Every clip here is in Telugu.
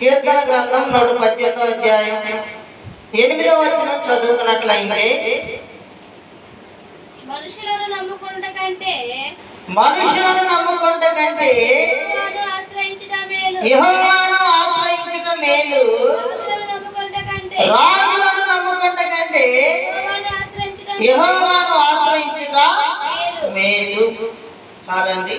కీర్తన గ్రంథం 118వ అధ్యాయం 8వ వచనం చదువుకున్నట్లయితే, మనుషులను నమ్ముకొనుట కంటే యెహోవాను ఆశ్రయించుట మేలు. రాజులను నమ్ముకొనుట కంటే యెహోవాను ఆశ్రయించుట మేలు. చాలండి.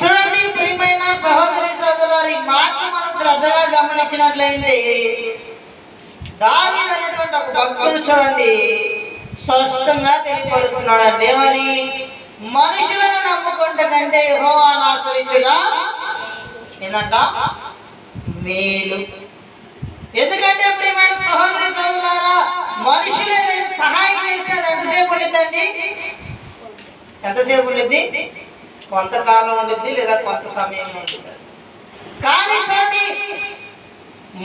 చూడండి ప్రియమైన సహోదరి సోదరులారా, ఈ మాటను మనం శ్రద్ధగా గమనించినట్లయితే దావీదు అనేటువంటి ఒక భక్తుడు చూడండి స్పష్టంగా తెలియపరుస్తున్నాడు. ఏమని? మనుషులను నమ్ముకుంటే కంటే యెహోవాను ఆశ్రయించుట ఏందంట మేలు. ఎందుకంటే ప్రియమైన సహోదరి సోదరులారా, మనుషులు ఏదైనా సహాయం చేస్తే ఎంతసేపు ఉండిద్దండి? ఎంతసేపు ఉండిద్ది? కొంతకాలం ఉండిద్ది, లేదా కొంత సమయం ఉండిద్ది. కానీ చూడండి,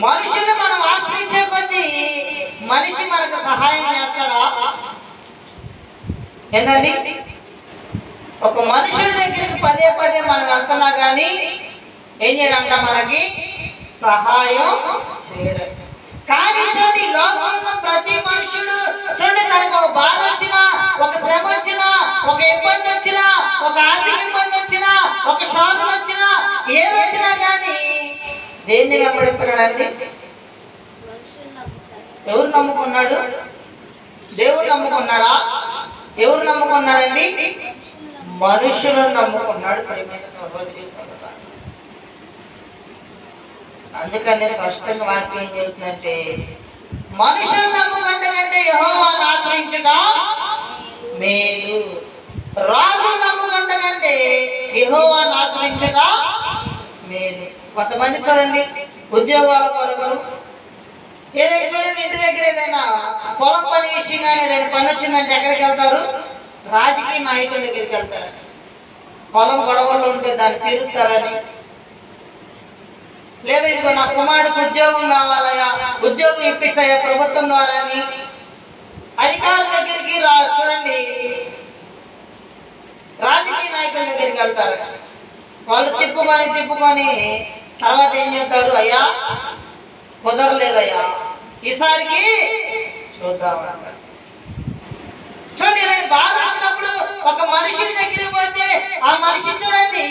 మనుషులు మనం ఆశ్రయించే కొద్దీ మనిషి మనకు సహాయం చేస్తాడా? ఏంటండి? ఒక మనుషుడి దగ్గరికి పదే పదే మనం వెళ్తున్నా కానీ ఏం చేయడంట? మనకి సహాయం చేయడం. కానీ చూడండి, లోకంలో ప్రతి మనుషుడు చూడండి, తనకు ఒక బాధ వచ్చినా, ఒక శ్రమ వచ్చినా, ఒక ఇబ్బంది వచ్చినా, ఒక ఆర్థిక ఇబ్బంది వచ్చినా, ఒక శోధన వచ్చినా, ఏది వచ్చినా కానీ దేన్ని వెంబడిస్తున్నాడండి? ఎవరు నమ్ముకున్నాడు? దేవుడు నమ్ముకున్నాడా? ఎవరు నమ్ముకున్నాడండి? మనుషులను నమ్ముకున్నాడు. ప్రియమైన సహోదరి సోదరులారా, అందుకనే స్పష్టంగా వాక్యం ఏం చెబుతుందంటే, మనుషులు నమ్ముకుంటే కంటే యెహోవాను ఆశ్రయించుట మేలు. రాజులు నమ్ముకుంటే కంటే యెహోవాను ఆశ్రయించుట మేలు. కొంతమంది చూడండి, ఉద్యోగాల కొరకు ఏదైనా చూడండి, ఇంటి దగ్గర ఏదైనా పొలం పని విషయంగా ఏదైనా పని వచ్చిందంటే ఎక్కడికి వెళ్తారు? రాజకీయ నాయకుల దగ్గరికి వెళ్తారని. పొలం గొడవల్లో ఉంటే దాన్ని తీరుతారని, లేదా ఇదిగో నా కుమారుడికి ఉద్యోగం కావాలయా, ఉద్యోగం ఇప్పించాయా ప్రభుత్వం ద్వారా అని అధికారుల దగ్గరికి చూడండి, రాజకీయ నాయకుల దగ్గరికి వెళ్తారు. వాళ్ళు తిప్పుకొని తర్వాత ఏం చేస్తారు? అయ్యా కుదరలేదయ్యా, ఈసారికి చూద్దామంటారు. చూడండి, బాధ వచ్చినప్పుడు ఒక మనిషిని దగ్గరికి పోతే ఆ మనిషి చూడండి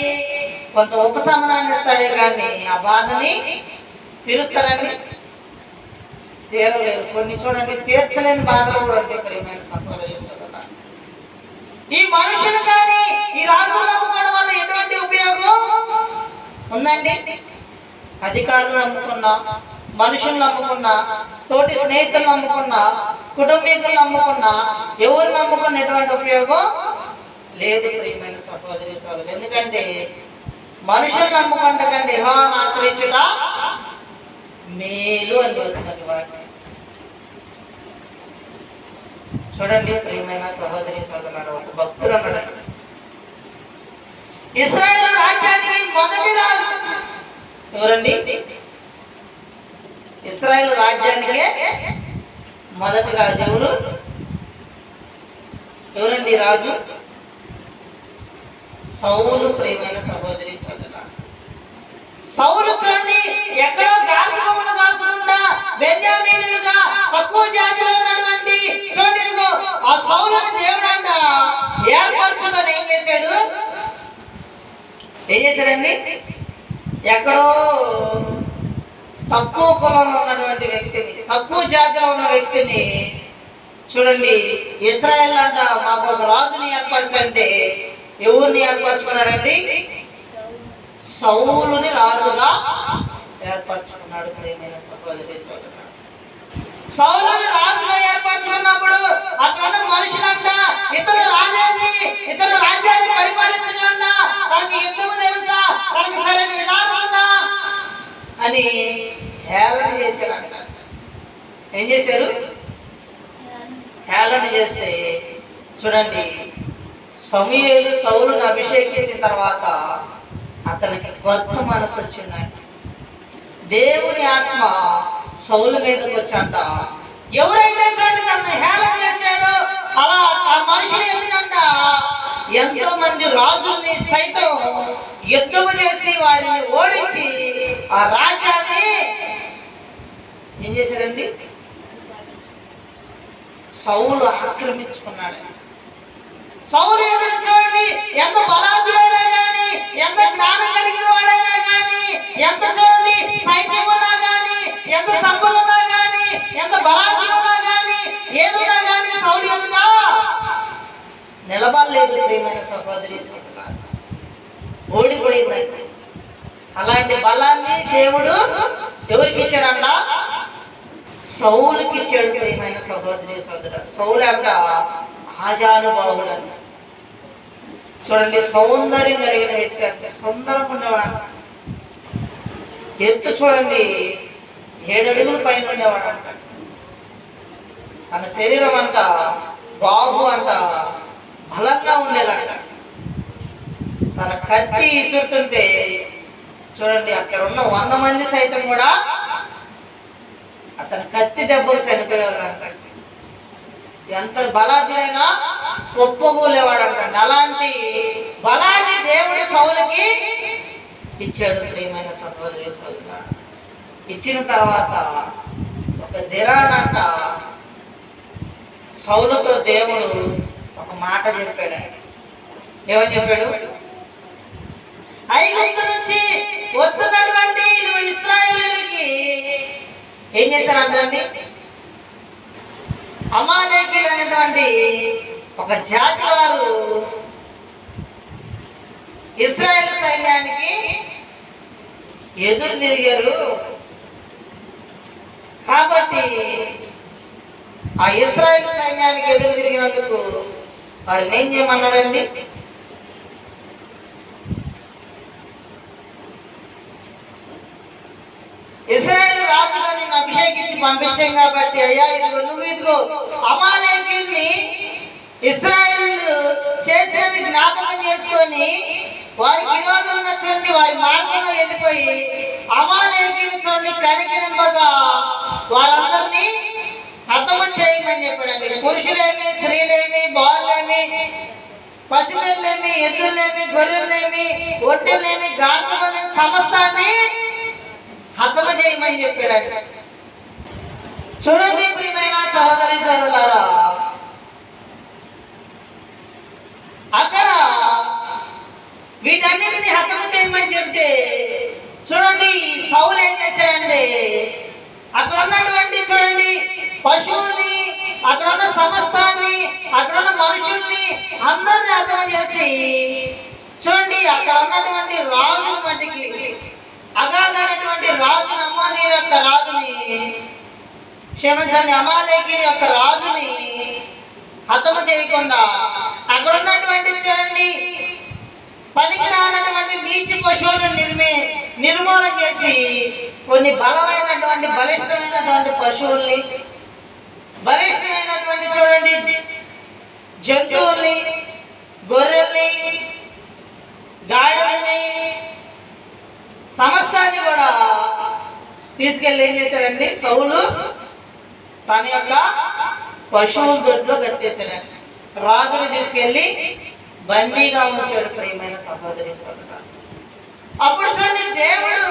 కొంత ఉపశమనాన్ని ఇస్తాడే కానీ ఆ బాధని తీరుస్తాడండి? తీరలేరు. కొన్ని చూడండి తీర్చలేని బాధలు కూడా ఉంటాయి. ప్రియమైన సహోదరి సోదరులారా, ఈ మనుషులు కానీ ఈ రాజులు నమ్ముకోవడం వల్ల ఎటువంటి ఉపయోగం ఉందండి? అధికారులు నమ్ముకున్నా, మనుషులు నమ్ముకున్నా, తోటి స్నేహితులు నమ్ముకున్నా, కుటుంబీకులు నమ్ముకున్నా, ఎవరు నమ్ముకున్న ఎటువంటి ఉపయోగం లేదు. ప్రియమైన సహోదరి సోదరులు, ఎందుకంటే మనుషులు నమ్ముకుంటే కంటే యెహోవాను ఆశ్రయించుట మేలు అని చెబుతున్నది వాక్యం. చూడండి ప్రియమైన సహోదరి సోదరులారా, ఒక భక్తుడు అన్నాడు, ఇశ్రాయేలు రాజ్యానికి మొదటి రాజు ఎవరండి? ఇశ్రాయేలు రాజ్యానికే మొదటి రాజు ఎవరండి? రాజు సౌలు. ప్రియమైన సహోదరి సోదరులారా, సౌలు చూడండి ఎక్కడో గార్ధమును కాసుకుండా బెన్యామీనులుగా తక్కువ జాతిలో ఉన్నటువంటి చూడండి, ఇదిగో ఆ సౌలుని దేవుడు అంట ఏర్పరచుకొని ఏం చేశాడండి? ఎక్కడో తక్కువ కులంలో ఉన్నటువంటి వ్యక్తిని, తక్కువ జాతిలో ఉన్న వ్యక్తిని చూడండి, ఇశ్రాయేల్ అంట మాకు ఒక రాజుని ఏర్పరచంటే ఎవరిని ఏర్పరచుకున్నాడండి? సౌలుని రాజుగా ఏర్పరచుకున్నాడు. ప్రియమైన సహోదరి సోదరులారా, సౌలుని రాజుగా ఏర్పరచుకున్నప్పుడు అక్కడ ఉన్న మనుషులంట ఇతను రాజేంది, ఇతను రాజ్యాన్ని పరిపాలించగలడా, తనకి యుద్ధము తెలుసా, తనకి సరైన విధానం ఉందా అని హేళన చేశారంట. ఏం చేశారు? హేళన చేస్తే చూడండి, సమూయేలు సౌలును అభిషేకించిన తర్వాత అతనికి కొత్త మనసు వచ్చిందంట. దేవుని ఆత్మ సౌలు మీదకి వచ్చంట. ఎవరైతే చూడండి తనని హేళన చేశాడో అలా ఆ మనుషులు ఎదుగంట ఎంతో మంది రాజుల్ని సైతం యుద్ధము చేసి వారిని ఓడించి ఆ రాజ్యాన్ని ఏం చేశాడండి? సౌలు ఆక్రమించుకున్నాడు. సౌలు ఎదురు చూడండి, ఎంత బలాదుడైనా కానీ, ఎంత జ్ఞానం కలిగిన వాడైనా కానీ, ఎంత చూడండి సైన్యం ఉన్నా కానీ, ఎంత సంపద ఉన్నా కానీ, ఎంత బలాద్యం ఉన్నా కానీ, ఏదున్నా కానీ సౌలు ఎదుట నిలబడలేదు. ప్రియమైన సహోదరి సహోదరులారా, ఓడిపోయిందండి. అలాంటి బలాన్ని దేవుడు ఎవరికి ఇచ్చాడంట? సౌలుకి ఇచ్చాడు. ప్రియమైన సహోదరి సహోదరు, సౌలు అంట ఆజానుబాహుడు అంట. చూడండి, సౌందర్యం కలిగిన వ్యక్తి అంటే, సుందరం ఉండేవాడు. ఎత్తు చూడండి 7 అడుగుల పైన ఉండేవాడు అంట. తన శరీరం అంట బాహు అంట బలంగా ఉండేదంట. తన కత్తి ఇసురుతుంటే చూడండి, అక్కడ ఉన్న 100 మంది సైతం కూడా అతని కత్తి దెబ్బలు చనిపోయేవాళ్ళు అంట. ఎంత బలాదుడైనా కుప్పగూలేవాడు అంటండి. అలాంటి బలాన్ని దేవుడు సౌలుకి ఇచ్చాడు. ప్రియమైన సహోదరి సహోదరులారా, ఇచ్చిన తర్వాత ఒక దినానంట సౌలుతో దేవుడు ఒక మాట చెప్పాడు. ఏమని చెప్పాడు? ఐగుప్తు నుంచి వస్తున్నటువంటి ఇశ్రాయేలీయులకి ఏం చేశారంటండి? అమాలేకీయులు అనేటువంటి ఒక జాతి వారు ఇశ్రాయేలు సైన్యానికి ఎదురు తిరిగారు. కాబట్టి ఆ ఇశ్రాయేలు సైన్యానికి ఎదురు తిరిగినందుకు వారిని ఏం చేయమన్నాడండి? ఇశ్రాయేలు రాజుగా నిన్ను అభిషేకించి పంపించాం కాబట్టి, అయ్యా ఇదిగో అమాలేకీయుల్ని ఇశ్రాయేలు చేసేది జ్ఞాపకం చేసుకొని వారికి విరోధంగా చూడండి వారి మార్గంలో వెళ్ళిపోయి అమాలేకీయులు చూడండి కనికరింపగా వారందరినీ హతము చేయమని చెప్పాడండి. పురుషులేమి, స్త్రీలేమి, బాలులేమి, పసిపిల్లలేమి, ఎద్దులేమి, గొర్రెలేమి, ఒట్టెలేమి, గాడిదలేమి సమస్తాన్ని హతము చేయమని చెప్పాడండి. చూడండి ప్రియమైన సహోదరి సహోదరులారా, అక్కడ వీటన్నిటిని హతము చేయమని చెప్తే చూడండి సౌలు ఏం చేశాడంటే అక్కడ ఉన్నటువంటి చూడండి పశువుల్ని, అక్కడ ఉన్న సమస్తాన్ని, అక్కడ ఉన్న మనుషుల్ని అందరిని హతము చేసి చూడండి అక్కడ ఉన్నటువంటి రాజుల మధ్యకి అగాగైనటువంటి రాజు అమ్మోనీయుల యొక్క రాజుని క్షమించండి అమాలేకీయుల యొక్క రాజుని హతము చేయకుండా అక్కడ ఉన్నటువంటి చూడండి పనికి రానటువంటి నీచ పశువులను నిర్మూలన చేసి కొన్ని బలమైనటువంటి బలిష్టమైనటువంటి పశువుల్ని, బలిష్టమైనటువంటి చూడండి జంతువుల్ని, గొర్రెల్ని, గాడిదల్ని సమస్తాన్ని కూడా తీసుకెళ్ళి ఏం చేశాడండి? సౌలు తన యొక్క పశువుల దొడ్లో కట్టేశాడండి. రాజుని తీసుకెళ్ళి బందీగా ఉంచాడు. ప్రియమైన సహోదరి సహోదరులారా, అప్పుడు చూడండి దేవుడు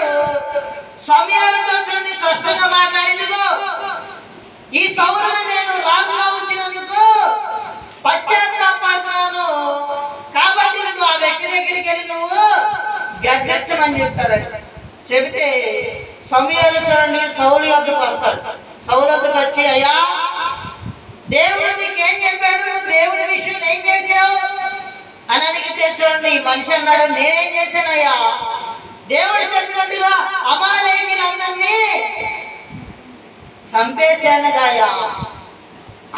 సమయాలతో చూడండి స్పష్టంగా మాట్లాడేందుకు ఈ సౌలుని నేను రాజుగా ఉంచినందుకు పశ్చాత్తాపడుతున్నాను కాబట్టి నువ్వు ఆ వ్యక్తి దగ్గరికి వెళ్ళి నువ్వు గద్దించమని చెప్తాడండి. చెబితే సమయాలు చూడండి సౌలు వద్దకు వస్తాడు. సౌలు వద్దకు వచ్చి, అయ్యా దేవుడు నీకేం చెప్పాడు, నువ్వు దేవుడి విషయం ఏం చేసావు అని అడిగితే చూడండి మనిషి అన్నాడు, నేనేం చేశానయ్యా, దేవుడు చెప్పినట్టుగా అమాలేకీయులందరినీ చంపేశాను కదయ్యా,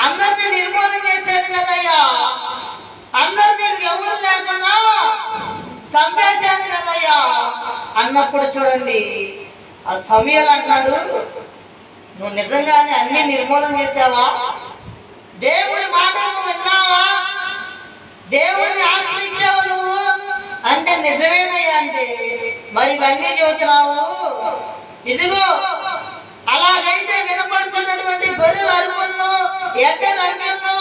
అందరినీ నిర్మూలన చేశాను కదయ్యా, అందరినీ ఎవరు లేకుండా చంపేశాను కదయ్యా అన్నప్పుడు చూడండి ఆ సమయాలు అంటాడు, నువ్వు నిజంగానే అన్ని నిర్మూలన చేసావా, దేవుడి మాట నువ్వు విన్నావా, దేవుడిని ఆశ్రయించావు నువ్వు అంటే నిజమేనయ్యా అంటే మరి ఇవన్నీ చెబుతున్నావు, ఇదిగో అలాగైతే వినపడుతున్నటువంటి గొర్రెల అరుపులను ఎడ్ల రంగులను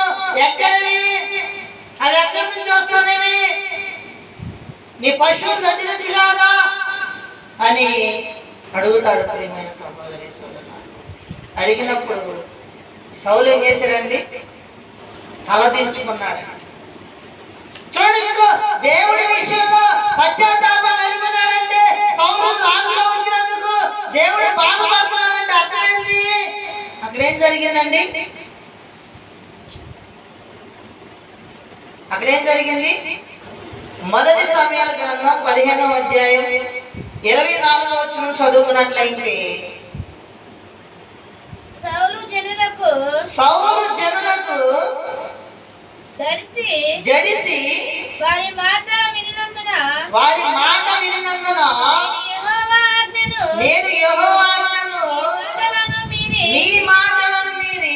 ఎక్కడివి అవి ఎక్కడి నుంచి వస్తున్నవి? నీ పశువులు గడ్డి నుంచి కాదా అని అడుగుతాడు ప్రియమైన సహోదరి సోదరులారా. అడిగినప్పుడు సౌలు ఏం చేశాడండి? తల దించుకున్నాడు. చూడండి, ఇదిగో దేవుడి విషయంలో పశ్చాత్తాపం కలిగి ఉన్నాడంటే, సౌలు రాజుగా వచ్చినందుకు దేవుడు బాధపడుతున్నాడంటే అర్థమైంది. అక్కడేం జరిగిందండి? అక్కడేం జరిగింది? మొదటి సమయాల గ్రంథం 15వ అధ్యాయం 24వ వచనం చదువుకున్నట్లయితే, సౌలు జనులకు జడిసి వారి మాట వినినందున నేను యెహోవా ఆజ్ఞను నీ మాటలను మీరి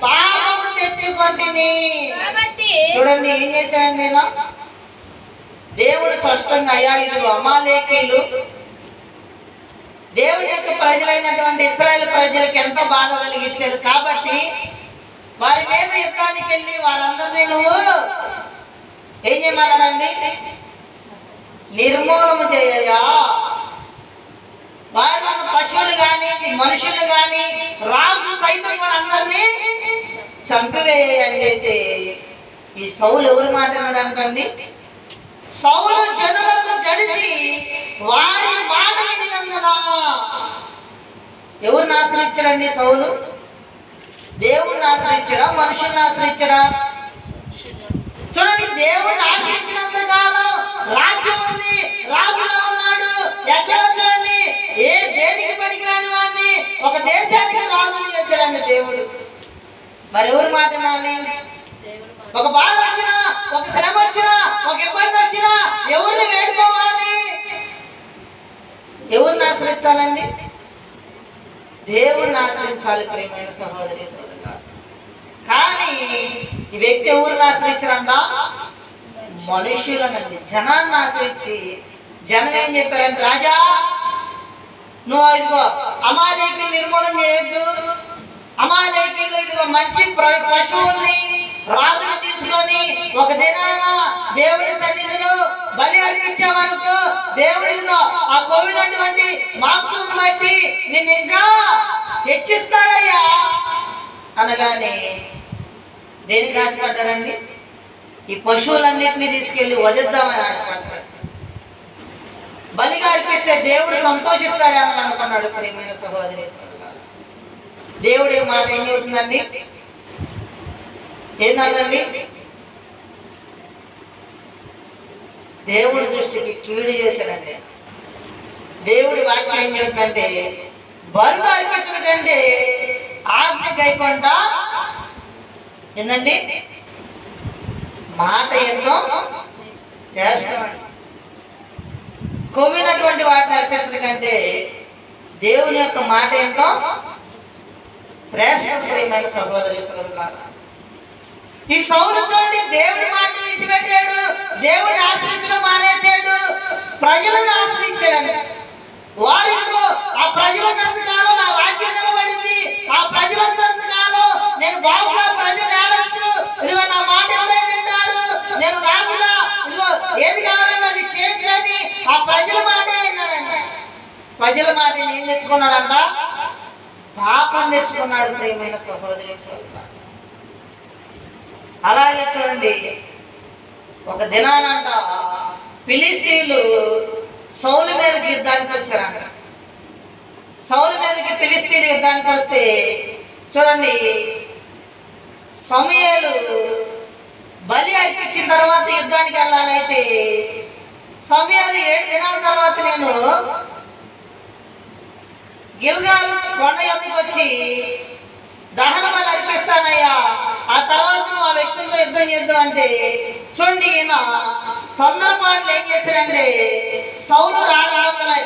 పాపము తెచ్చుకొంటిని. చూడండి ఏం చేశాను నేను? దేవుడు స్పష్టంగా, అయ్యా ఇదిగో అమాలేకీయులు దేవుని యొక్క ప్రజలైనటువంటి ఇశ్రాయేలు ప్రజలకు ఎంత బాధ కలిగించారు కాబట్టి వారి మీద యుద్ధానికి వెళ్ళి వారందరినీ నువ్వు ఏం చేయమన్నాడండి? నిర్మూలన చేయయా. వారిలో పశువులు కానీ మనుషులు కానీ రాజు సైతం కూడా అందరినీ చంపివేయని అయితే ఈ సౌలు ఎవరు మాట్లాడాడంటండి? సౌలు జనులకు జడిసి వారి మాట వినినందున. ఎవరిని ఆశ్రయించాడండి సౌలు? దేవుణ్ణి ఆశ్రయించడా, మనుషుల్ని ఆశ్రయించడా? చూడండి, దేవుణ్ణి ఆశ్రయించినంత కాలం రాజ్యం ఉంది, రాజుగా ఉన్నాడు. ఎక్కడో చూడండి, దేనికి పనికిరాని వాడిని ఒక దేశానికి రాజుని చేశాడండి దేవుడు. మరి ఎవరు మాట వినాలి? ఒక బాధ వచ్చినా, ఒక శ్రమ వచ్చినా, ఒక ఇబ్బంది వచ్చినా ఎవరిని వేడుకోవాలి? ఎవరిని ఆశ్రయించాలండి? దేవుణ్ణి ఆశ్రయించాలి ప్రియమైన సహోదరి సోదరులారా. కానీ ఈ వ్యక్తి ఎవరిని ఆశ్రయించారంట? మనుషులనండి, జనాన్ని ఆశ్రయించి జనం ఏం చెప్పారంటే, రాజా నువ్వు ఇదిగో అమాలేకీయులు నిర్మూలన చేయొద్దు, అమాలేకీయులు ఇదిగో మంచి పశువుల్ని రాజును తీసుకొని ఒక దినాన దేవుడి సన్నిధిలో బలి అర్పించామనుకో, దేవుడిగా ఆ కోవినటువంటి మాంసం బట్టి నిన్ను ఇంకా హెచ్చిస్తాడయ్యా అనగానే దేనికి ఆశపడ్డాడండి? ఈ పశువులన్నింటినీ తీసుకెళ్లి వదిద్దామని ఆశపడ్డాడు. బలిగా అర్పిస్తే దేవుడు సంతోషిస్తాడేమని అనుకున్నాడు ప్రియమైన సహోదరి సోదరులారా. దేవుడి మాట ఏం చెబుతుందండి? ఏంటండి? దేవుడి దృష్టికి కీడు చేశాడండి. దేవుడి వాక్యం ఏం చెబుతుందంటే, బలు అర్పించడం కంటే ఆజ్ఞ గైకొంటా ఏందండి? మాట ఎంతో శ్రేష్టమండి. కొవ్వినటువంటి వాటిని అర్పించడం కంటే దేవుని యొక్క మాట ఏంటో శ్రేష్టమైన సహోదరి సోదరులారా. ఈ సౌలు చూడండి, దేవుడి మాట విడిచిపెట్టాడు, దేవుడిని ఆశ్రయించడం మానేశాడు, ప్రజలను ఆశ్రయించాడు. వారిలో ఆ ప్రజలంతకాలం నా రాజ్యం నిలబడింది, ఆ ప్రజలంతకాలం నేను బాగుగా ప్రజలు ఏడొచ్చు, ఇదిగో నా మాట ఎవరైనా వింటారు, నేను రాజుగా ఇదిగో ఏది కావాలని అది చేయించండి, ఆ ప్రజల మాటే విన్నాడంట. ప్రజల మాట ఏం తెచ్చుకున్నాడంట? పాపం తెచ్చుకున్నాడు ప్రియమైన సహోదరి సోదరులారా. అలాగే చూడండి, ఒక దినానంట ఫిలిష్తీయులు సౌలు మీదకి యుద్ధానికి వచ్చారంట. సౌలు మీదకి ఫిలిష్తీయులు యుద్ధానికి వస్తే చూడండి, సమూయేలు బలి అర్పించిన తర్వాత యుద్ధానికి వెళ్ళాలైతే సమూయేలు 7 దినాల తర్వాత నేను గిల్గాలు కొండ ఎత్తుకు వచ్చి దహన బలి అర్పిస్తానయ్యా, ఆ తర్వాత నువ్వు ఆ వ్యక్తులతో యుద్ధం చేద్దాం అంటే చూడండి, ఈయన తొందరపాట్లు ఏం చేశాడంటే సౌలు రాగలై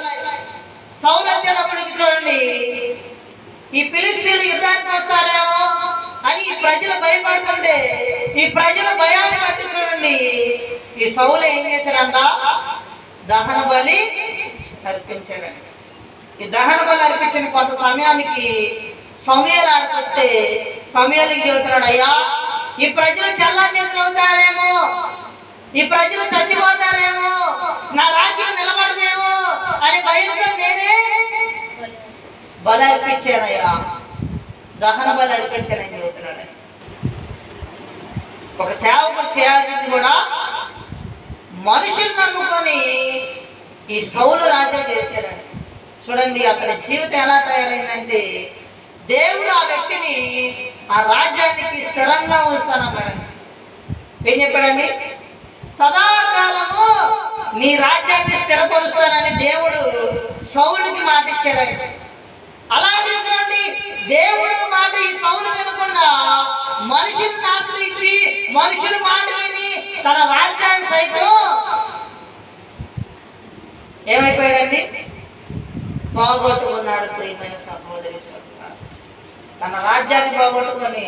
సౌలు వచ్చేటప్పటికి చూడండి, ఈ ఫిలిష్తీయులు యుద్ధానికి వస్తారేమో అని ఈ ప్రజలు భయపడుతుంటే ఈ ప్రజల భయాన్ని బట్టి చూడండి, ఈ సౌలు ఏం చేశాడంట? దహన బలి అర్పించాడండి. ఈ దహన బలి అర్పించిన కొంత సమయానికి సమూయేలు ఆడుకుంటే సమూయేలుకి చెబుతున్నాడు, అయ్యా ఈ ప్రజలు చల్లా అవుతారేమో, ఈ ప్రజలు చచ్చిపోతారేమో, నా రాజ్యం నిలబడదేమో అని భయంతో నేనే బలి అర్పించానయ్యా, దహన బలి అర్పించానని చెబుతున్నాడు. ఒక సేవకుడు చేయాల్సింది కూడా మనుషులు నమ్ముకొని ఈ సౌలు రాజ్యం చేశాడని. చూడండి అతని జీవితం ఎలా తయారైందంటే దేవుడు ఆ వ్యక్తిని ఆ రాజ్యానికి స్థిరంగా ఉంచుతానన్నాడండి. ఏం చెప్పాడండి? సదాకాలము నీ రాజ్యాన్ని స్థిరపరుస్తానని దేవుడు సౌలుకి మాట ఇచ్చాడండి. అలాంటి చూడండి దేవుడు మాట ఈ సౌలు వినకుండా మనుషులను ఆశ్రయించి మనుషుల మాట విని తన రాజ్యాన్ని సైతం ఏమైపోయాడండి? పోగొట్టుకున్నాడు. ప్రియమైన సహోదరి సహోదరులారా, తన రాజ్యాన్ని పోగొట్టుకొని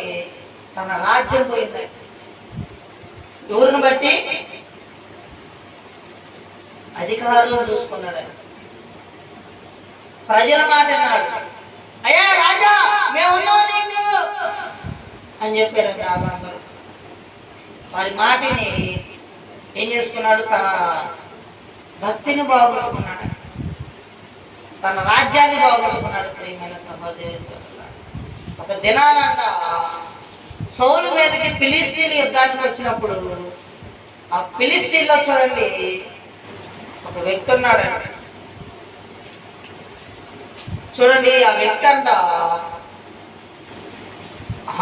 తన రాజ్యం పోయిందండి. ఎవరిని బట్టి? అధికారులు చూసుకున్నాడు. ప్రజల మాట అన్నాడు, అయ్యా రాజా మేమున్నావు నీకు అని చెప్పారండి. వాళ్ళందరూ వారి మాటిని ఏం చేసుకున్నాడు? తన భక్తిని బాగుపడుకున్నాడు, తన రాజ్యాన్ని బాగుపడుకున్నాడు. ప్రియమైన సహోదరి సహోదరులారా, ఒక దినానంట సౌలు మీదకి ఫిలిస్తీన్లు యుద్ధానికి వచ్చినప్పుడు ఆ ఫిలిస్తీన్లో చూడండి ఒక వ్యక్తి ఉన్నాడండి. చూడండి ఆ వ్యక్తి అంట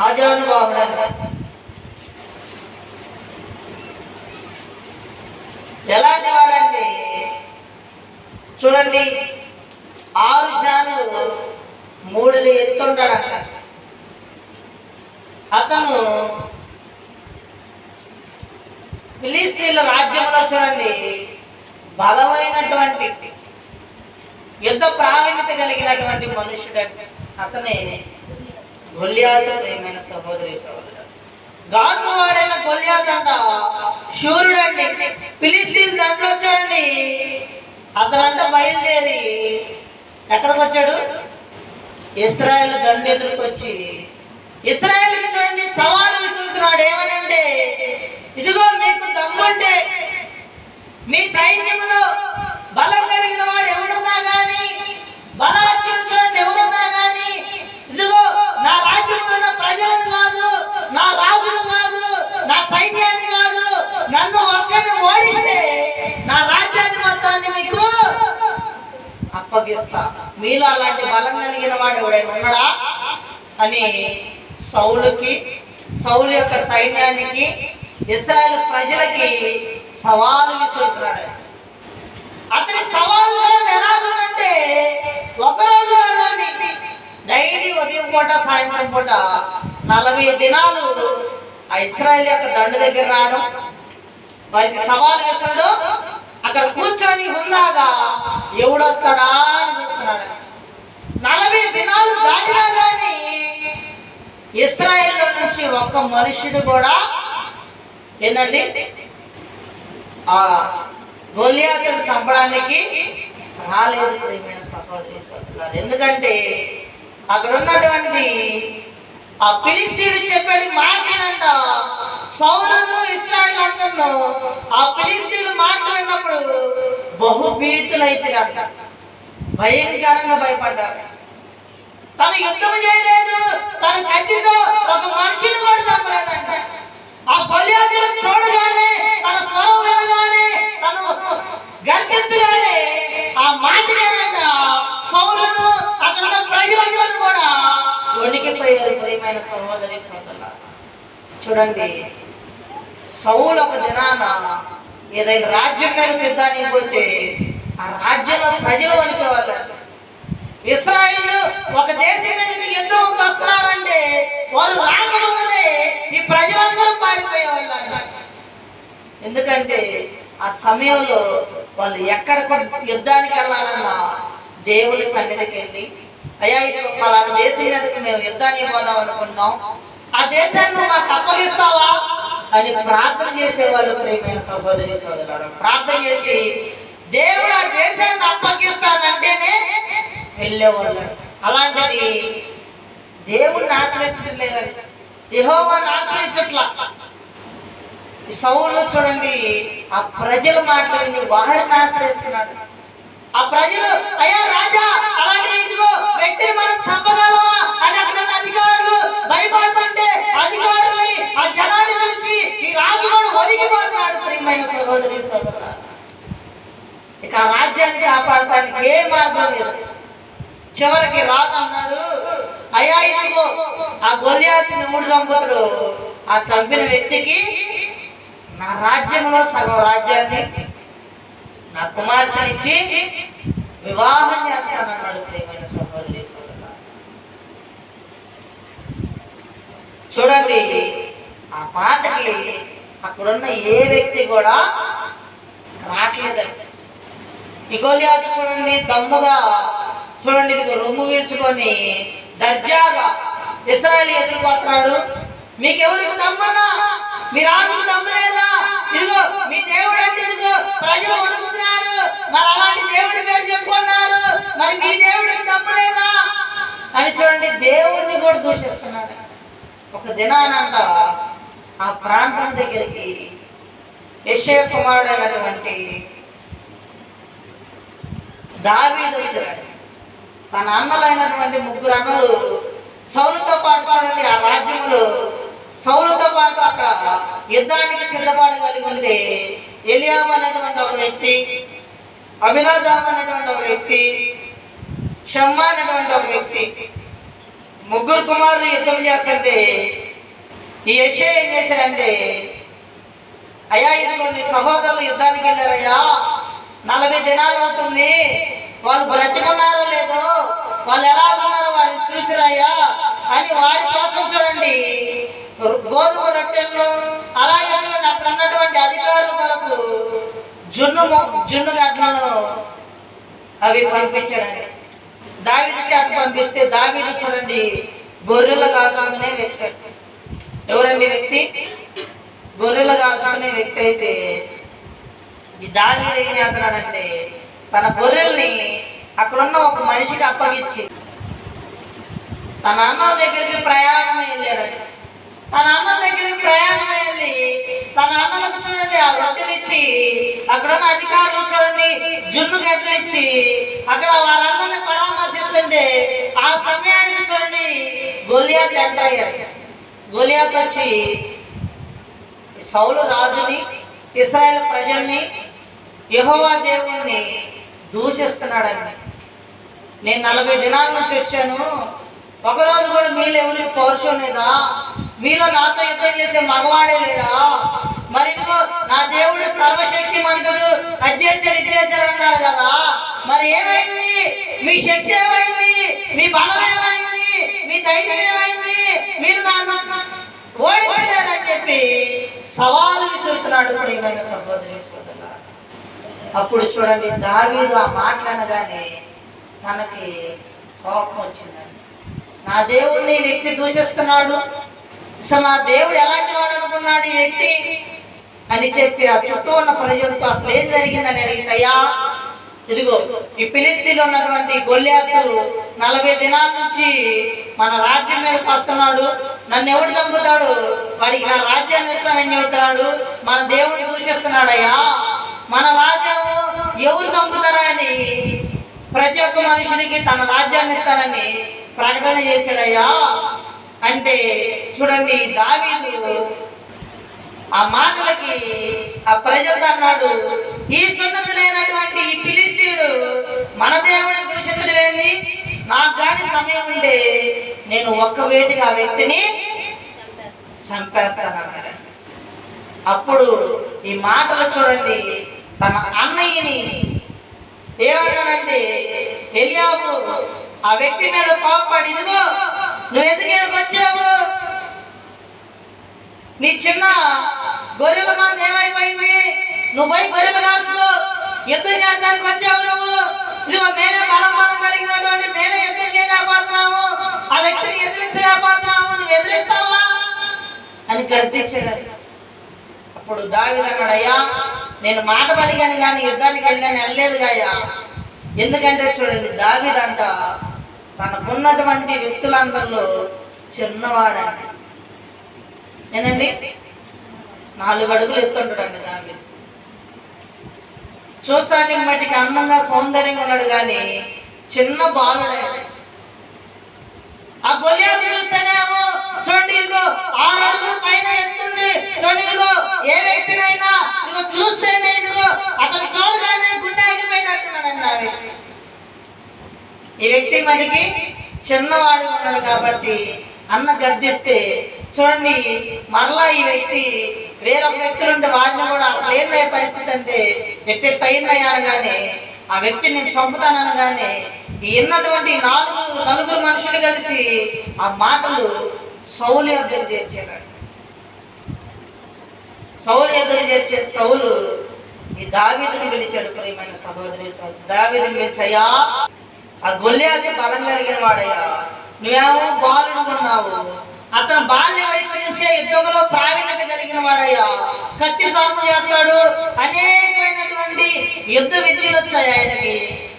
ఆజానుబాహుడు అంట. ఎలాంటి వాడంటే చూడండి 6 జానులు 3 ఎత్తుంటాడంట. అతను ఫిలిస్తీన్ల రాజ్యంలో చూడండి బలమైనటువంటి యుద్ధ ప్రావీణ్యత కలిగినటువంటి మనుషుడు. అతనే గొల్యాతు. ప్రియమైన సహోదరి సహోదరుడు, గాతు వాడైన గొల్యాతు అంట శూరుడండి. ఫిలిస్తీన్ దాంట్లో చూడండి అతనంట బయలుదేరి ఎక్కడికి వచ్చాడు? ఇశ్రాయేలు దండు ఎదురుకొచ్చి ఇశ్రాయేలుకి చూడండి సవాలు విసురుతున్నాడు. ఏమనంటే ఇదిగో మీకు దమ్ముంటే మీ సైన్యంలో బలం కలిగిన వాడు ఎవడున్నా గాని, బలవంతులు చూడండి ఎవరున్నా గాని, ఇదిగో నా రాజ్యంలో ఉన్న ప్రజలను కాదు, నా రాజును కాదు, నా సైన్యాన్ని కాదు, నన్ను ఒక్కడిని ఓడిస్తే నా రాజ్యాన్ని మొత్తాన్ని మీకు అప్పగిస్తా. మీలో అలాంటి బలం కలిగిన వాడు ఎవడైనా ఉన్నాడా అని సౌలు యొక్క సైన్యానికి ఇశ్రాయేలు ప్రజలకి సవాలు విసురుతున్నాడు. అతని సవాలు చూడండి ఎలాగుందంటే ఒకరోజు కాదండి, డైలీ ఉదయం పూట సాయంత్రం పూట 40 దినాలు ఆ ఇశ్రాయేలు యొక్క దండు దగ్గర రావడం, వారికి సవాలు విసరడం, అక్కడ కూర్చొని హుందాగా ఎవడొస్తాడా అని చూస్తున్నాడు. 40 దినాలు దాటినా కానీ ఇశ్రాయేల్లో నుంచి ఒక్క మనుషుడు కూడా ఏందండి ఆ గొల్యాతును చంపడానికి రాలేదు. ప్రియమైన సహోదరి సహోదరులారా, ఎందుకంటే అక్కడ ఉన్నటువంటి ఆ ఫిలిస్తీయుడు చెప్పాడు మాటనంట సౌలును ఇశ్రాయేలు అందరూ ఆ ఫిలిస్తీయులు మాటలు విన్నప్పుడు బహుభీతులైతే భయంకరంగా భయపడ్డారు. తను యుద్ధం చేయలేదు, తను కత్తితో ఒక మనిషిని కూడా చంపలేదంట. ఆ గొల్యాతును చూడగానే, తన స్వరం వినగానే, తను గర్తించగానే ఆ మాటగానంట సౌలును అక్కడ ఉన్న ప్రజలందరూ కూడా వణికిపోయారు. ప్రియమైన సహోదరి సోదరులారా, చూడండి సౌలు ఒక దినాన ఏదైనా రాజ్యం మీద యుద్ధానికి పోతే ఆ రాజ్యంలో ప్రజలు వణికే వాళ్ళు. ఇశ్రాయేలు ఒక దేశం మీదకి యుద్ధం వస్తున్నారంటే వారు రాకముందులే ఈ ప్రజలందరూ పారిపోయేవాళ్ళు అన్నారు. ఎందుకంటే ఆ సమయంలో వాళ్ళు ఎక్కడ యుద్ధానికి వెళ్ళాలన్నా దేవుని సన్నిధికి వెళ్ళి, అయ్యా ఇది పలానా దేశం మీదకి మేము యుద్ధానికి పోదాం అనుకున్నాం, ఆ దేశాన్ని మాకు అప్పగిస్తావా అని ప్రార్థన చేసేవాళ్ళు. ప్రియమైన సహోదరి సహోదరులారా, ప్రార్థన చేసి దేవుడు ఆ దేశాన్ని అప్పగిస్తానంటేనే వెళ్ళేవాళ్ళు. అలాంటిది దేవుడిని ఆశ్రయించడం లేదండి. యెహోవాను ఆశ్రయించట్ల. ఈ సౌలు చూడండి ఆ ప్రజల మాటలు విని వారిని ఆశ్రయిస్తున్నాడు. ఆ ప్రజలు అయ్యా రాజా అలాంటి ఇదిగో వ్యక్తిని మనం చంపగలవా అని అక్కడ అధికారులు భయపడుతుంటే అధికారుల్ని ఆ జనాన్ని చూసి ఈ రాజు కూడా ఒదిగిపోతున్నాడు. ప్రియమైన సహోదరి సోదరులారా, ఇక ఆ రాజ్యాన్ని కాపాడటానికి ఏ మార్గం లేదు. చివరికి రాజు అన్నాడు, అయ్యా ఇదిగో ఆ గొల్యాతుని 3 చంపుతాడు. ఆ చంపిన వ్యక్తికి నా రాజ్యంలో సగం రాజ్యాన్ని నా కుమార్తెనిచ్చి వివాహం చేస్తానన్నాడు. ప్రియమైన సహోదరి సోదరులారా, చూడండి ఆ మాటకి అక్కడున్న ఏ వ్యక్తి కూడా రావట్లేదండి. ఈ గొల్యాతు చూడండి దమ్ముగా చూడండి ఇదిగో రొమ్ము వీర్చుకొని దర్జాగా ఇశ్రాయేలు ఎదుర్కొస్తున్నాడు. మీకెవరికి దమ్మున్నా మీ రాజుకు దమ్ము లేదా? ఇదిగో మీ దేవుడు అంటే ఇదిగో ప్రజలు వణుకుతున్నారు, మరి అలాంటి దేవుడి పేరు చెప్పుకున్నారు, మరి మీ దేవుడికి దమ్ము లేదా అని చూడండి దేవుడిని కూడా దూషిస్తున్నాడు. ఒక దినానంట ఆ ప్రాంతం దగ్గరికి యెషయా కుమారుడైనటువంటి దావీదు వచ్చాడు. తన అన్నలైనటువంటి 3 అన్నలు సౌలుతో పాటు చూడండి ఆ రాజ్యంలో సౌలుతో పాటు అక్కడ యుద్ధానికి సిద్ధపడగలిగి ఉంటే ఎలియాబు అనేటువంటి ఒక వ్యక్తి, అబినాదాబు అనేటువంటి ఒక వ్యక్తి, షమ్మా అనేటువంటి ఒక వ్యక్తి, 3 కుమారులు యుద్ధం చేస్తుంటే ఈ యెషయా ఏం చేశాడంటే, అయ్యా ఇదిగో నీ సహోదరులు యుద్ధానికి వెళ్ళారయ్యా, 40 దినాలు అవుతుంది, వాళ్ళు బ్రతికున్నారో లేదో, వాళ్ళు ఎలాగున్నారో వారిని చూసిరాయ్యా అని వారి కోసం చూడండి గోధుమ రొట్టెలను అలాగే చూడండి అక్కడ ఉన్నటువంటి అధికారులు కొరకు జున్ను గడ్డలను అవి పంపించాడండి. దావీదు చేత పంపిస్తే దావీదు చూడండి గొర్రెలు కాల్చుకునే వ్యక్తి. ఎవరండి వ్యక్తి? గొర్రెలు కాల్చుకునే వ్యక్తి. అయితే ఈ దావీదు ఏం చేస్తున్నాడంటే తన గొర్రెల్ని అక్కడున్న ఒక మనిషికి అప్పగించి తన అన్నల దగ్గరికి ప్రయాణం వెళ్ళాడు. తన అన్నల దగ్గరికి ప్రయాణం వెళ్ళి తన అన్నలకు చూడండి ఆ రొట్టెలు ఇచ్చి అక్కడున్న అధికారులు చూడండి జున్ను గడ్డలు ఇచ్చి అక్కడ వారందరిని పరామర్శిస్తుంటే ఆ సమయానికి చూడండి గొల్యాతు ఎంటర్ అయ్యాడు. గొల్యాతు వచ్చి సౌలు రాజుని ఇశ్రాయేలు ప్రజల్ని యెహోవా దేవుణ్ణి దూషిస్తున్నాడండి. నేను 40 దినాల నుంచి వచ్చాను, ఒకరోజు కూడా మీలో ఎవరికి పౌరుషం లేదా? మీలో నాతో యుద్ధం చేసే మగవాడే లేడా? మరి ఇదిగో నా దేవుడు సర్వశక్తి మంతుడు, అధ్యక్షుడు ఇచ్చేసాడు అన్నారు కదా, మరి ఏమైంది? మీ శక్తి ఏమైంది? మీ బలం ఏమైంది? మీ ధైర్యం ఏమైంది? మీరు నన్ను ఓడించలేరని చెప్పి సవాలు విసురుతున్నాడు. ప్రియమైన సహోదరి సోదరులారా, అప్పుడు చూడండి దావీదు ఆ మాటలనగానే తనకి కోపం వచ్చిందండి. నా దేవుడిని ఈ వ్యక్తి దూషిస్తున్నాడు, అసలు నా దేవుడు ఎలాంటి వాడు అనుకున్నాడు ఈ వ్యక్తి అని చెప్పి ఆ చుట్టూ ఉన్న ప్రజలతో అసలు ఏం జరిగిందని అడిగితయ్యా ఇదిగో ఈ ఫిలిష్తీయులు ఉన్నటువంటి గొల్యాతు 40 దినాల నుంచి మన రాజ్యం మీదకి వస్తున్నాడు, నన్ను ఎవడు చంపుతాడు, వాడికి నా రాజ్యాన్ని ఇస్తానని చెబుతున్నాడు, మన దేవుడిని దూషిస్తున్నాడయ్యా, మన రాజ్యము ఎవరు చంపుతారా అని ప్రతి ఒక్క మనుషునికి తన రాజ్యాన్ని ఇస్తానని ప్రకటన చేశాడయ్యా అంటే చూడండి దావీదు ఆ మాటలకి ఆ ప్రజలతో అన్నాడు, ఈ సున్నతి లేనటువంటి ఈ ఫిలిష్తీయుడు మన దేవుడిని దూషించడం ఏంది? నాకు కానీ సమయం ఉంటే నేను ఒక్క వేటిగా ఆ వ్యక్తిని చంపేస్తానన్నాడు. అప్పుడు ఈ మాటలు చూడండి తన అన్నయ్యని ఏమన్నాడంటే ఎలియాబు ఆ వ్యక్తి మీద కోపపడి, ఇదిగో నువ్వు ఎందుకు ఇక్కడికి వచ్చావు? నీ చిన్న గొర్రెల మంది ఏమైపోయింది? నువ్వు పోయి గొర్రెలు కాసుకో, యుద్ధం చేయడానికి వచ్చావు నువ్వు. ఇదిగో మేమే బలం కలిగినటువంటి మేమే యుద్ధం చేయలేకపోతున్నాము, ఆ వ్యక్తిని ఎదిరించలేకపోతున్నాము, నువ్వు ఎదిరిస్తావా అని గర్దించాడు. అప్పుడు దావీదు అన్నాడు, అయ్యా నేను మాట పలిగాను కానీ యుద్ధానికి వెళ్ళలేదు అయ్యా. ఎందుకంటే చూడండి దావీదు అంట తనకున్నటువంటి వ్యక్తులందరిలో చిన్నవాడండి. ఏంటండి 4 అడుగులు ఎత్తుంటాడండి దాన్ని. చూస్తానికి మట్టికి అందంగా సౌందర్యంగా ఉన్నాడు కానీ చిన్న బాలుడే. ఆ గొలియాతు చూస్తేనేమో చూడండి ఇదిగో 6 అడుగుల పైన ఎత్తుంది. చూడండి ఇదిగో ఏ వ్యక్తినైనా ఇదిగో చూస్తేనే ఇదిగో అతను చూడగానే గుండె ఆగిపోయినట్టున్నాడండి ఆ వ్యక్తి. ఈ వ్యక్తి మనకి చిన్నవాడు ఉన్నాడు కాబట్టి అన్న గద్దిస్తే చూడండి మరలా ఈ వ్యక్తి వేరొక వ్యక్తులు ఉంటే వారిని కూడా అసలు ఏందయ్యే పరిస్థితి అంటే ఎట్టెట్టు అయిందయ్యా అనగానే ఆ వ్యక్తిని నేను చంపుతాననగానే ఉన్నటువంటి నలుగురు మనుషులు కలిసి ఆ మాటలు సౌలు యొద్దకు చేర్చాడు. సౌలు యొద్దకు చేర్చే సౌలు ఈ దావీదుని పిలిచాడు. ప్రియమైన సహోదరి దావీదుని పిలిచయ్యా, ఆ గొల్లియాతు బలం కలిగిన వాడయ్యా, నువ్వేమో బాలుడు ఉన్నావు. అతను బాల్య వయసు నుంచే యుద్ధంలో ప్రావీణ్యత కలిగిన వాడయ్యా, కత్తి సాగు చేస్తాడు, అనేకమైనటువంటి యుద్ధ విద్యలు వచ్చాయి ఆయనకి.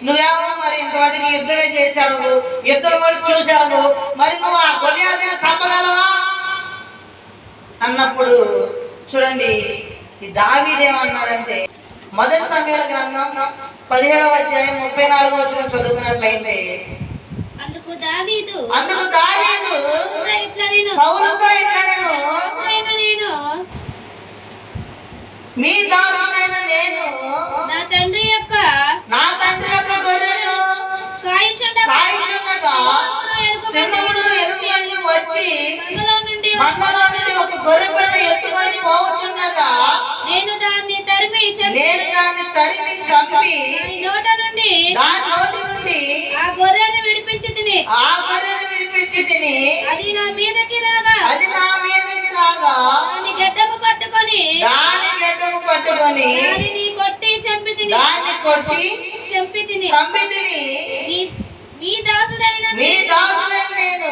నువ్వేమో మరి ఇంతవాటికి యుద్ధమే చేశావు, యుద్ధం కూడా చూశావు, మరి నువ్వు ఆ గొల్లియాతుని చంపగలవా అన్నప్పుడు చూడండి ఈ దావీదేమన్నాడంటే మొదటి సమయాల గ్రంథం 17వ అధ్యాయం 34వ వచనం చదువుకున్నట్లయితే అందుకు దావీదు సౌలుతో ఇట్లా నేను మీ దాసునైన నేను నా తండ్రి యొక్క గొర్రెలను కాయిచుండగా సింహములు ఎలుగుబంట్లు వచ్చి మందలో నుండి ఒక గొర్రె పిల్ల ఎత్తుకొని పోవచ్చుండగా నేను దాన్ని తరిమి చంపి దాని నోటి నుండి ఆ గొర్రెను విడిపించి తిని అది నా మీదకి రాగా దాని గడ్డము పట్టుకొని దానిని కొట్టి చంపి తిని మీ దాసుడైన నేను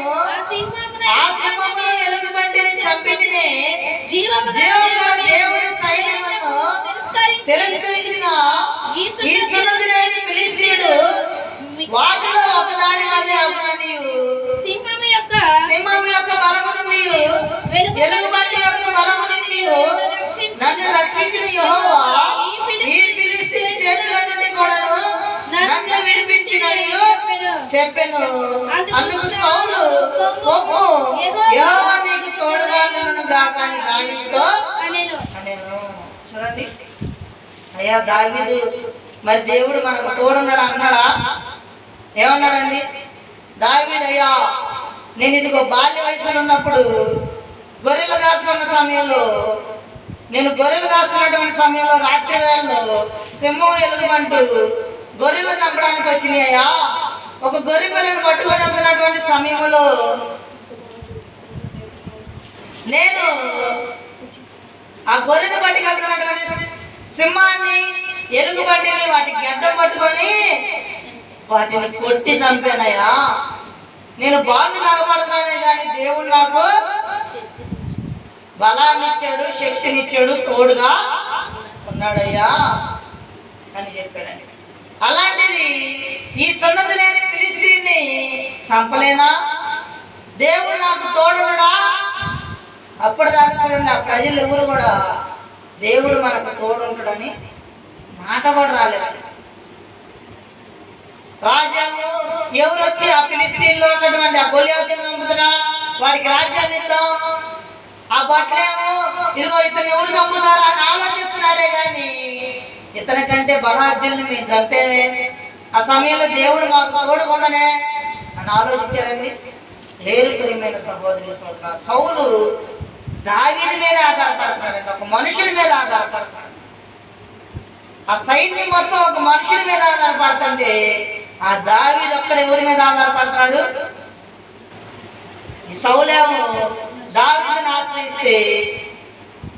ఆ సింహమును ఎలుగుబంటిని చంపి తిని జీవముగల దేవుని సైన్యమును తిరస్కరించిన ఈ సున్నతి లేని ఫిలిష్తీయుడు వాటిలో ఒకదాని వల్లే అగుననియు సింహము యొక్క బలము నుండి ఎలుగుబంటి యొక్క బలము నుండి నన్ను రక్షించిన యెహోవా ఈ ఫిలిష్తీయుని చేతుల నుండి కూడాను నన్ను విడిపించినని చెప్పెను. అందుకు సౌలు యెహోవా నీకు తోడుగా నుండును గాక అని దావీదుతో అనెను. చూడండి అయ్యా దావీదు, మరి దేవుడు మనకు తోడున్నాడు అన్నాడా? ఏమన్నాడండి దావీదు? అయ్యా నేను ఇదిగో బాల్య వయసులో ఉన్నప్పుడు గొర్రెలు కాస్తున్న సమయంలో రాత్రి వేళలో సింహం ఎలుగుబంటూ గొర్రెలు చంపడానికి వచ్చినాయ్యా. ఒక గొర్రె పిల్లను పట్టుకొని వెళ్తున్నటువంటి సమయంలో నేను ఆ గొర్రెను పట్టుకెళ్తున్నటువంటి సింహాన్ని ఎలుగుబంటిని వాటి గడ్డం పట్టుకొని వాటిని కొట్టి చంపానయ్యా. నేను బాలు కాకపడుతున్నానే కానీ దేవుడు నాకు బలాన్ని ఇచ్చాడు, శక్తినిచ్చాడు, తోడుగా ఉన్నాడయ్యా అని చెప్పాడండి. అలాంటిది ఈ సున్నతి లేని ఫిలిష్తీయుని చంపలేనా? దేవుడు నాకు తోడున్నాడా? అప్పటిదాకా చూడండి ఆ ప్రజలు ఎవరు కూడా దేవుడు మనకు తోడుంటాడని మాట కూడా రాలేదు. రాజ్యాము ఎవరు వచ్చి ఆ ఫిలిష్తీయుల్లో ఉన్నటువంటి ఆ గొలియాతుని చంపుతున్నా వాడికి రాజ్యాన్ని ఇద్దాం, ఆ బట్టలేమో ఇదిగో ఇతను ఎవరు చంపుతారా అని ఆలోచిస్తున్నారే కానీ ఇతని కంటే బలాఢ్యుల్ని మేము చంపేమే, ఆ సమయంలో దేవుడు మాకు తోడుకుండానే అని ఆలోచించారండి. లేరు. ప్రియమైన సహోదరి సోదరులారా, సౌలు దావీదు మీద ఆధారపడుతున్నాడండి, ఒక మనుషుడి మీద ఆధారపడుతున్నాడు. ఆ సైన్యం మొత్తం ఒక మనుషుడి మీద ఆధారపడుతుంటే ఆ దావీదు ఒక్కడ ఎవరి మీద ఆధారపడుతున్నాడు? ఈ సౌలేమో దావీదుని ఆశ్రయిస్తే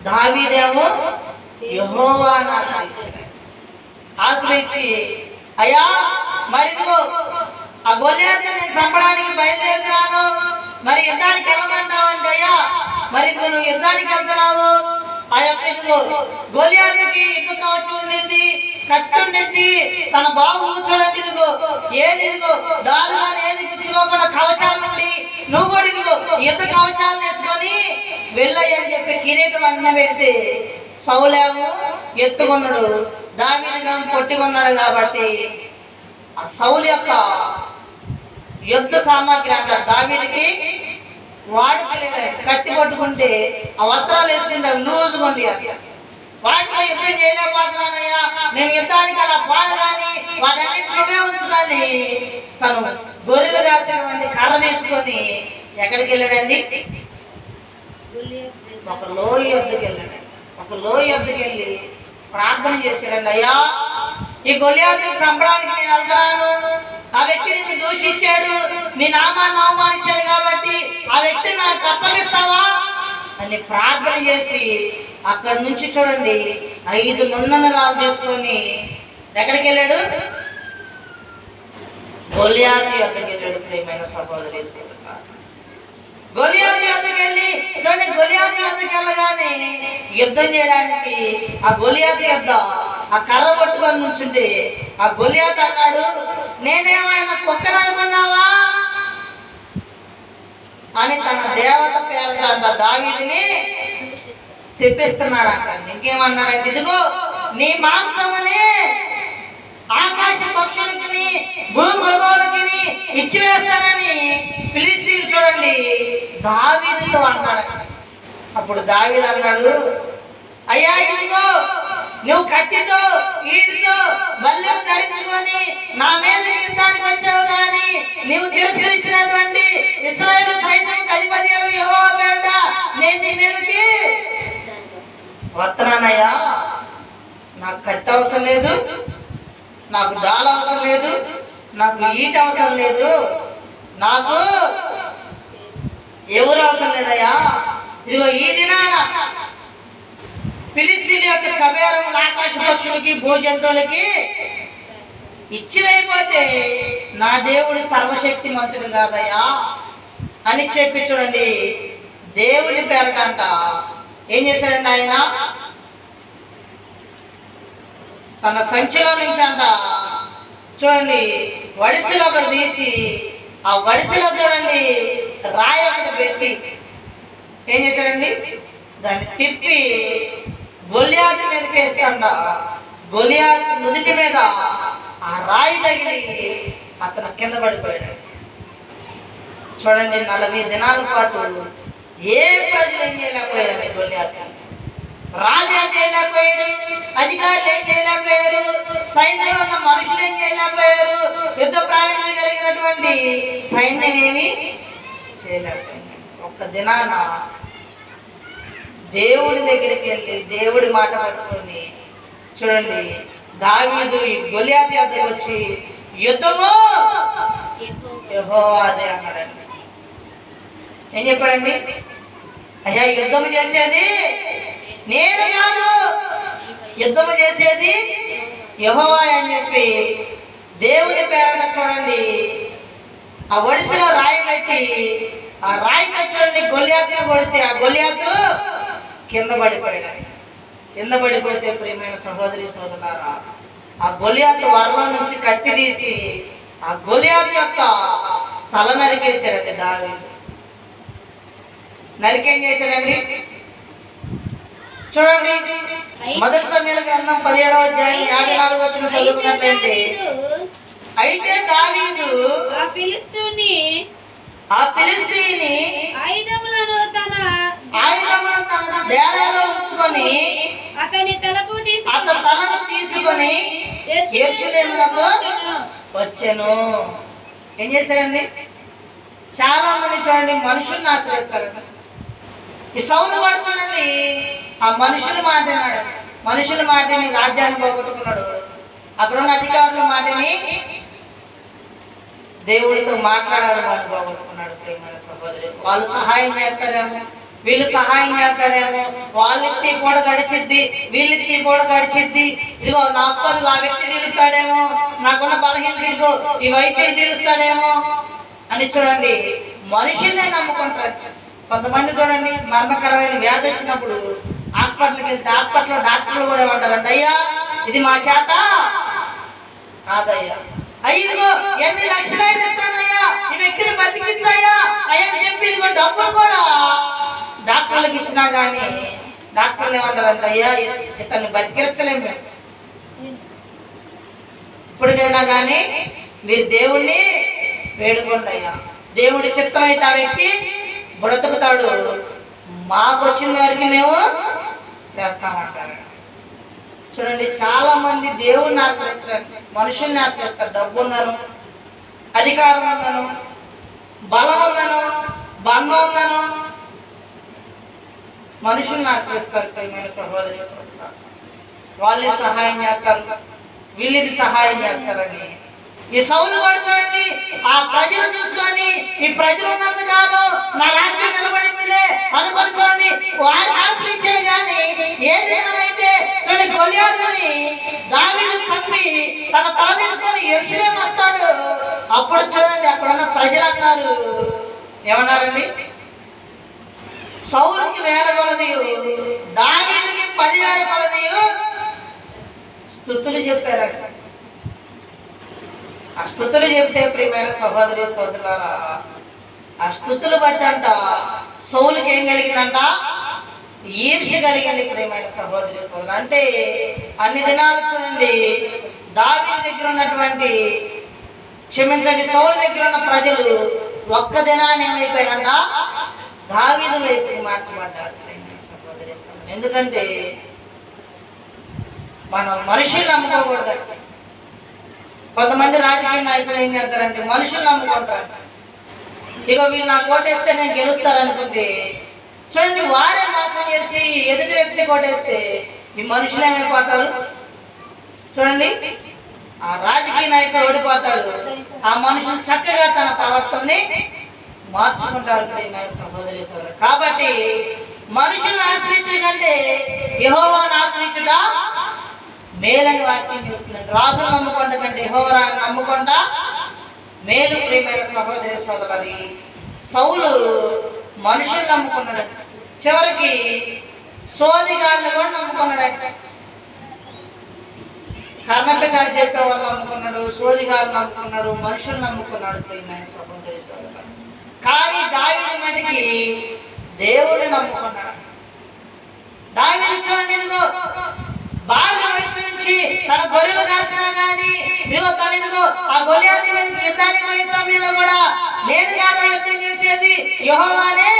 దావీదేమో యెహోవాను ఆశ్రయించి అయ్యా మరి ఇదిగో ఆ గొల్లియాతుని నేను చంపడానికి బయలుదేరుతున్నాను, మరి యుద్ధానికి వెళ్ళమంటావు అంటే అయ్యా మరి ఇదిగో నువ్వు యుద్ధానికి వెళ్తున్నావు, ఆ యొక్క ఇదిగో గొల్లియాతుకి యుద్ధ కవచం ఉండింది, కత్తి ఉండింది, తన బాగు కూర్చోండి, ఇదిగో ఏది ఇదిగో దాలు కానీ ఏది గుచ్చుకోకుండా కవచాలు ఉండి నువ్వు కూడా ఇదిగో యుద్ధ కవచాలను వేసుకొని వెళ్ళయ్యని చెప్పి కిరీటం అన్న పెడితే సౌలేమో ఎత్తుకున్నాడు, దావీదుగా పొట్టుకున్నాడు. కాబట్టి ఆ సౌలు యొక్క యుద్ధ సామాగ్రి అంటారు దావీదుకి వాడుకలేదు. కత్తి పట్టుకుంటే ఆ వస్త్రాలు వేసుకుంటే అవి లూజుకుంది. వాటితో యుద్ధం చేయలేకపోతున్నానయ్యా, నేను యుద్ధానికి అలా పోను కానీ వాటన్నిటి నువ్వే ఉంచు కానీ తను గొర్రెలు కాసినటువంటి కర్ర తీసుకొని ఎక్కడికి వెళ్ళాడండి? ఒక లోయ యొద్దకు వెళ్ళాడండి. ఒక లోయ యొద్దకు వెళ్ళి ప్రార్థన చేశాడండి. అయ్యా, ఈ గొలియాతుని చంపడానికి నేను వెళ్తున్నాను, ఆ వ్యక్తి నిన్ను దూషించాడు, నీ నామాన్ని అవమానించాడు, కాబట్టి ఆ వ్యక్తి నాకు అప్పగిస్తావా అని ప్రార్థన చేసి అక్కడి నుంచి చూడండి 5 నున్నన రాళ్ళు తీసుకొని ఎక్కడికి వెళ్ళాడు? గొలియాతు యొద్దకు వెళ్ళాడు. ప్రియమైన సహోదరి గొలియాతు యొద్దకు వెళ్ళి చూడండి, గొలియాతు యొద్దకు వెళ్ళగానే యుద్ధం చేయడానికి ఆ గొలియాతు యొద్ద ఆ కర్ర పట్టుకొని నుంచుంటే ఆ గొలియాతు అన్నాడు, నేనేమైనా కుక్కను అనుకున్నావా అని తన దేవత పేరట అంట దావీదుని చెప్పిస్తున్నాడు అంట. ఇంకేమన్నాడంటే, ఇదిగో నీ మాంసముని ఆకాశ పక్షులకి భూమృగములకి ఇచ్చివేస్తానని ఫిలిష్తీయులు చూడండి దావీదుతో అన్నాడు. అప్పుడు దావీదు అన్నాడు, అయ్యా, ఇదిగో నువ్వు కత్తితో ఈటితో బల్లెము ధరించుకొని నా మీద యుద్ధానికి వచ్చావు, కానీ నువ్వు తిరస్కరించినటువంటి ఇశ్రాయేలు సైన్యముకు అధిపతి యెహోవా పేరట నేను నీ మీదకి వస్తున్నానయ్యా. నాకు కత్తి అవసరం లేదు, నాకు డాల్ అవసరం లేదు, నాకు ఈట అవసరం లేదు, నాకు ఎవరు అవసరం లేదయ్యా. ఇదిగో ఈ దినాన ఫిలిష్తీయుల యొక్క కబేరములు ఆకాశ పక్షులకి భూజంతువులకి ఇచ్చివైపోతే నా దేవుడు సర్వశక్తిమంతుడు కాదయ్యా అని చెప్పి చూడండి దేవుడి పేరట అంట ఏం చేశాడండి ఆయన? తన సంచిలో నుంచి అంట చూడండి వడిసెలో ఒకటి తీసి ఆ వడిసెలో చూడండి రాయి ఒకటి పెట్టి ఏం చేశాడండి? దాన్ని తిప్పి గొలియాతు మీదకి వేస్తాంట. గొలియాతు నుదుటి మీద ఆ రాయి తగిలి అతను కింద పడిపోయాడు. చూడండి 40 దినాల పాటు ఏ ప్రజలు ఏం చేయలేకపోయారండి? గొలియాతు రాజు ఏం చేయలేకపోయాడు, అధికారులు ఏం చేయలేకపోయారు, సైన్యంలో ఉన్న మనుషులు ఏం చేయలేకపోయారు, యుద్ధ ప్రావీణ్యం కలిగినటువంటి సైన్యం ఏమి చేయలేకపోయింది. ఒక్క దినాన దేవుడి దగ్గరికి వెళ్ళి దేవుడి మాట పట్టుకొని చూడండి దావీదు ఈ గొలియాతు యొద్దకు వచ్చి యుద్ధము యెహోవాదే అన్నాడండి. ఏం చెప్పాడండి? అయ్యా, యుద్ధము చేసేది నేను కాదు, యుద్ధము చేసేది యెహోవా అని చెప్పి దేవుడి పేరట చూడండి ఆ ఒడిసిలో రాయి పెట్టి ఆ రాయితో చూడండి గొలియాతుని కొడితే ఆ గొలియాతు కింద పడిపోయాడు. కింద పడిపోతే ప్రియమైన సహోదరి సోదరులారా ఆ గొలియాతు వరలో నుంచి కత్తి తీసి ఆ గొలియాతు యొక్క తల నరికేశాడండి దావీదు. నరికేం చేశాడండి? చూడండి మొదటి సమయాల గ్రంథం 17వ అధ్యాయం 54వ వచనం చదువుకున్నట్లయితే, అయితే దావీదు ఆ ఫిలిష్తీయుని ఆయుధములను తన డేరాలో ఉంచుకొని అతని తలను తీసుకొని యెరూషలేమునకు వచ్చెను. ఏం చేశారండి? చాలా మంది చూడండి మనుషుల్ని ఆశ్రయిస్తారు. ఈ సౌలు వాడు చూడండి ఆ మనుషుల మాట అన్నాడు, మనుషుల మాటని రాజ్యాన్ని పోగొట్టుకున్నాడు. అక్కడున్న అధికారుల మాటని దేవుడితో మాట్లాడాలని వాడు పోగొట్టుకున్నాడు. ప్రియమైన సహోదరు, వాళ్ళు సహాయం చేస్తారేమో, వీళ్ళు సహాయం చేస్తారేమో, వాళ్ళెత్తి పూట గడిచిద్ది, వీళ్ళెత్తి పూట గడిచిద్ది, ఇదిగో నా అప్పదు ఆ వ్యక్తి తీరుస్తాడేమో, నాకున్న బలహీనత ఇదిగో ఈ వైద్యుడు తీరుస్తాడేమో అని చూడండి మనుషుల్నే నమ్ముకుంటారు. కొంతమంది చూడండి మరణకరమైన వ్యాధి వచ్చినప్పుడు హాస్పిటల్కి వెళ్తే హాస్పిటల్లో డాక్టర్లు కూడా ఏమంటారంట, అయ్యా ఇది మా చేత కాదయ్యా, ఇదిగో ఎన్ని లక్షలైనా ఇస్తానయ్యా, ఈ వ్యక్తిని బతికించయ్యా అయ్యా అని చెప్పి ఇదిగో డబ్బులు కూడా డాక్టర్లకు ఇచ్చినా కానీ డాక్టర్లు ఏమంటారంట, అయ్యా ఇతన్ని బతికించలేము మేము, ఇప్పటికైనా కానీ మీరు దేవుణ్ణి వేడుకోండి అయ్యా, దేవుడి చిత్తం అయితే ఆ వ్యక్తి బ్రతుకుతాడు, మాకు వచ్చిన వారికి మేము చేస్తామంటారు. చూడండి, చాలా మంది దేవుణ్ణి ఆశ్రయించారు, మనుషుల్ని ఆశ్రయిస్తారు. డబ్బు ఉందను, అధికారం ఉందను, బలం ఉందను, బంధం ఉందను మనుషుల్ని ఆశ్రయిస్తారు. ప్రియమైన సహోదరి సహోదరులారా, వాళ్ళే సహాయం చేస్తారు, వీళ్ళది సహాయం చేస్తారని. ఈ సౌలు కూడా చూడండి, ఆ ప్రజలు చూసుకొని ఈ ప్రజలు ఉన్నంత కాదు నా రాజ్యం నిలబడిందిలే అనుకొని చూడండి వారిని ఆశ్రయించాడు. కానీ ఏది అయితే చూడండి, గొలియాతుని దావీదు చంపి తన తల తీసుకొని యెరూషలేము వస్తాడు. అప్పుడు చూడండి అక్కడ ఉన్న ప్రజలు అన్నారు, ఏమన్నారండి, సౌలుకి 1000 కొలదియు దావీదుకి 10,000 కొలదియు స్తుతులు చెప్పారట. ఆ స్తుతులు చెప్తే ప్రియమైన సహోదరి సోదరులారా, ఆ స్తుతులు బట్టి అంట సౌలుకి ఏం కలిగిందంట, ఈర్ష్య కలిగింది. ప్రియమైన సహోదరి సోదరు, అంటే అన్ని దినాలు చూడండి దావీదు దగ్గర ఉన్నటువంటి సౌలు దగ్గర ఉన్న ప్రజలు ఒక్క దినాన్ని ఏమైపోయారంట, దావీదు వైపుకి మార్చబడ్డారు. ప్రియమైన సహోదరి సోదరు, ఎందుకంటే మనం మనుషులు నమ్ముకోకూడదంట. కొంతమంది రాజకీయ నాయకులు ఏం చేస్తారంటే మనుషులు నమ్ముకుంటారు. ఇక వీళ్ళు నాకు ఓటేస్తే నేను గెలుస్తారనుకుంటే చూడండి వారే మోసం చేసి ఎదుటి వ్యక్తి ఓటేస్తే ఈ మనుషులు ఏమైపోతారు. చూడండి, ఆ రాజకీయ నాయకుడు ఓడిపోతాడు, ఆ మనుషులు చక్కగా తన ప్రవర్తనని మార్చుకుంటారు. ప్రియమైన సహోదరి సోదరు, కాబట్టి మనుషులను ఆశ్రయించడం కంటే యెహోవాను ఆశ్రయించుట మేలని వాక్యం చెప్తున్నాడు. రాజును నమ్ముకుంట కంటే యెహోవాను నమ్ముకుంట మేలు. ప్రియమైన సహోదరి సోదరులారా, సౌలు మనుషులు నమ్ముకున్నాడు, చివరికి సోదిగాళ్ళని కూడా నమ్ముకున్నాడు. కర్ణపితారు చెప్పే వాళ్ళు నమ్ముకున్నాడు, సోదిగాళ్ళు నమ్ముకున్నాడు, మనుషులు నమ్ముకున్నాడు. ప్రియమైన సహోదరి సోదరులారా, కానీ దావీదు మటుకి దేవుడిని నమ్ముకున్నాడు. దావీదు చూడండి, ఇదిగో బాల్య వయసు నుంచి తన గొర్రెలు కాసినా కానీ ఇదిగో తను ఇదిగో ఆ గొలియాతు మీద యుద్ధానికి పోయే సమయంలో కూడా నేను కాదా యుద్ధం చేసేది, యెహోవానే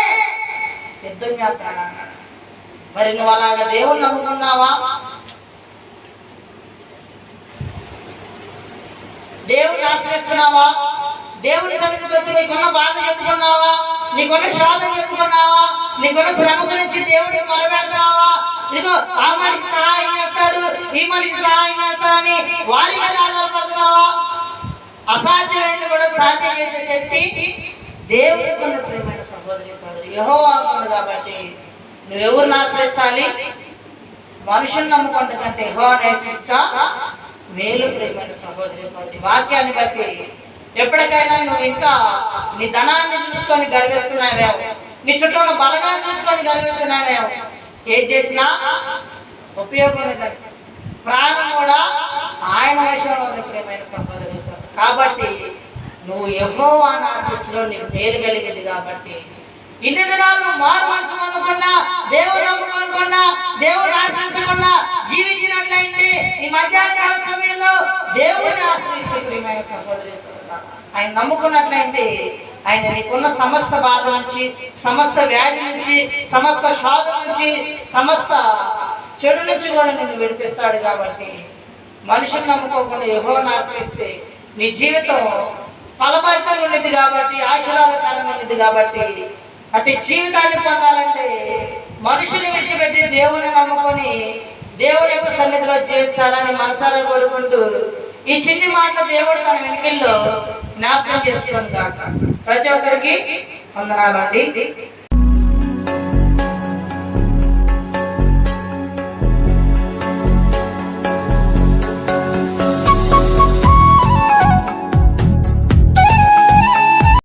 యుద్ధం చేస్తాడు అన్నాడు. మరి నువ్వు అలాగా దేవుణ్ణి నమ్ముకున్నావా? దేవుడిని ఆశ్రయిస్తున్నావా? దేవుడి సన్నిధికి వచ్చి నీకున్న బాధ చెప్పుకున్నావా? నీకున్న శోధన చెప్పుకున్నావా? నీకున్న శ్రమ గురించి దేవుడికి మొరపెడుతున్నావా? ఇదిగో ఆ మనిషి సహాయం చేస్తాడు, ఈ మనిషి సహాయం చేస్తాడని వారి మీద ఆధారపడుతున్నావా? అసాధ్యమైనది కూడా సాధ్యం చేసే శక్తి దేవుడికి ఉన్న. ప్రియమైన సహోదరి సహోదరి, యెహోవాకు ఉంది. కాబట్టి నువ్వెవరిని ఆశ్రయించాలి? మనుషులు నమ్ముకుంట కంటే యెహోవాను ఆశ్రయించుట మేలు. ప్రియమైన సహోదరి సహోదరి, వాక్యాన్ని బట్టి ఎప్పటికైనా నువ్వు ఇంకా నీ ధనాన్ని చూసుకొని గర్విస్తున్నావేమో, నీ చుట్టూ ఉన్న బలగాన్ని చూసుకొని గర్విస్తున్నావేమో, ఏది చేసినా ఉపయోగం లేదండి. ప్రాణం కూడా ఆయన వశంలో ఉంది. ప్రియమైన సహోదరి సహోదరి, కాబట్టి నువ్వు యెహోవాను ఆశ్రయించడం నీకు మేలు కలిగింది. కాబట్టి ఇన్ని దినాలు నువ్వు మారు మనసు పొందకుండా, దేవుడు నమ్ముకోకుండా, దేవుడు ఆశ్రయించకుండా జీవించినట్లయితే ఈ మధ్యాహ్న కాల సమయంలో దేవుడిని ఆశ్రయించే ప్రియమైన సహోదరి సహోదరులారా, ఆయన నమ్ముకున్నట్లయితే ఆయన నీకున్న సమస్త బాధ నుంచి, సమస్త వ్యాధి నుంచి, సమస్త శోధ నుంచి, సమస్త చెడు నుంచి కూడా నిన్ను విడిపిస్తాడు. కాబట్టి మనుషులు నమ్ముకోకుండా యెహోవాను ఆశ్రయిస్తే నీ జీవితం ఫలభరితంగా ఉండేది. కాబట్టి ఆశీర్వాదకరంగా ఉండేది. కాబట్టి అటు జీవితాన్ని పొందాలంటే మనుషుని విడిచిపెట్టి దేవుని నమ్ముకొని దేవుని యొక్క సన్నిధిలో జీవించాలని మనసారా కోరుకుంటూ ఈ చిన్ని మాటలు దేవుడు తన వెనుకల్లో జ్ఞాపకం చేసుకోండి కాక. ప్రతి ఒక్కరికి వందనాలండి.